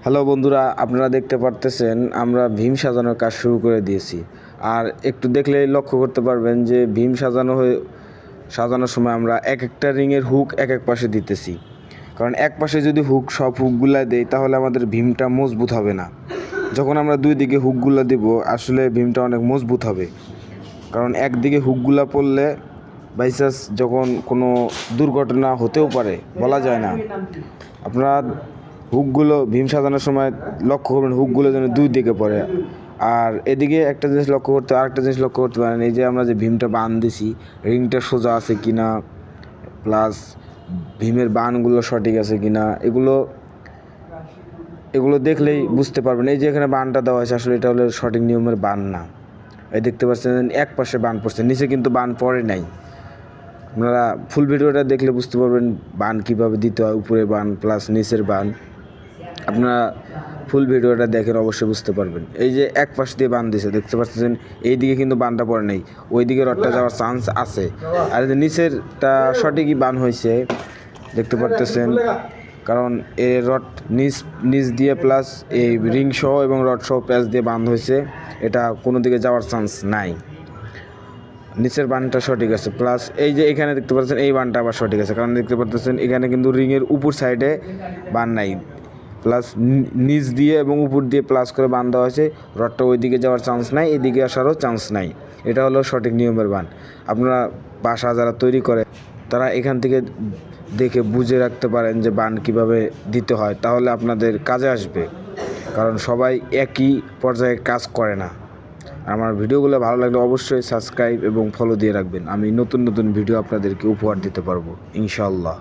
Hello বন্ধুরা, আপনারা দেখতে পারতেছেন আমরা ভীম সাজানোর কাজ শুরু করে দিয়েছি। আর একটু দেখলেই লক্ষ্য করতে পারবেন যে ভীম সাজানোর সময় আমরা এক একটা রিংয়ের হুক এক এক পাশে দিতেছি। কারণ এক পাশে যদি সব হুকগুলা দেই তাহলে আমাদের ভীমটা মজবুত হবে না। যখন আমরা দুই দিকে হুকগুলা দিব আসলে ভীমটা অনেক মজবুত হবে। কারণ একদিকে হুকগুলা পড়লে বাইচান্স যখন কোনো দুর্ঘটনা হতেও পারে, বলা যায় না। আপনারা হুকগুলো ভীম সাজানোর সময় লক্ষ্য করবেন হুকগুলো যেন দুই দিকে পড়ে। আর এদিকে একটা জিনিস আরেকটা জিনিস লক্ষ্য করতে পারেন, এই যে আমরা যে ভীমটা বান দিছি রিংটা সোজা আছে কিনা, প্লাস ভীমের বানগুলো সঠিক আছে কিনা, এগুলো দেখলেই বুঝতে পারবেন। এই যে এখানে বানটা দেওয়া হয়েছে আসলে এটা হলো সঠিক নিয়মের বান না। এই দেখতে পাচ্ছেন এক পাশে বান পড়ছে, নিচে কিন্তু বান পড়ে নাই। আপনারা ফুল ভিডিওটা দেখলে বুঝতে পারবেন বান কীভাবে দিতে হয়, উপরে বান প্লাস নিচের বান। আপনারা ফুল ভিডিওটা দেখেন অবশ্যই বুঝতে পারবেন। এই যে এক পাশ দিয়ে বান দিয়েছে দেখতে পাচ্ছেন, এই দিকে কিন্তু বানটা পড়ে নেই, ওই দিকে রডটা যাওয়ার চান্স আছে। আর এই যে নিচেরটা সঠিকই বান হয়েছে দেখতে পারতেছেন, কারণ এর রড নিচ দিয়ে প্লাস এই রিং সহ এবং রড সহ প্যাচ দিয়ে বাঁধ হয়েছে, এটা কোনো দিকে যাওয়ার চান্স নাই। নিচের বানটা সঠিক আছে, প্লাস এই যে এখানে দেখতে পাচ্ছেন এই বানটা আবার সঠিক আছে, কারণ দেখতে পাচ্ছেন এখানে কিন্তু রিংয়ের উপর সাইডে বান নাই, প্লাস নিচ দিয়ে এবং উপর দিয়ে প্লাস করে বান দেওয়া হয়েছে। রডটা ওই দিকে যাওয়ার চান্স নাই, এদিকে আসারও চান্স নাই। এটা হলো সঠিক নিয়মের বান। আপনারা বাসা যারা তৈরি করে তারা এখান থেকে দেখে বুঝে রাখতে পারেন যে বান কিভাবে দিতে হয়, তাহলে আপনাদের কাজে আসবে। কারণ সবাই একই পর্যায়ে কাজ করে না। আমার ভিডিওগুলো ভালো লাগলে অবশ্যই সাবস্ক্রাইব এবং ফলো দিয়ে রাখবেন। আমি নতুন নতুন ভিডিও আপনাদেরকে উপহার দিতে পারবো ইনশাআল্লাহ।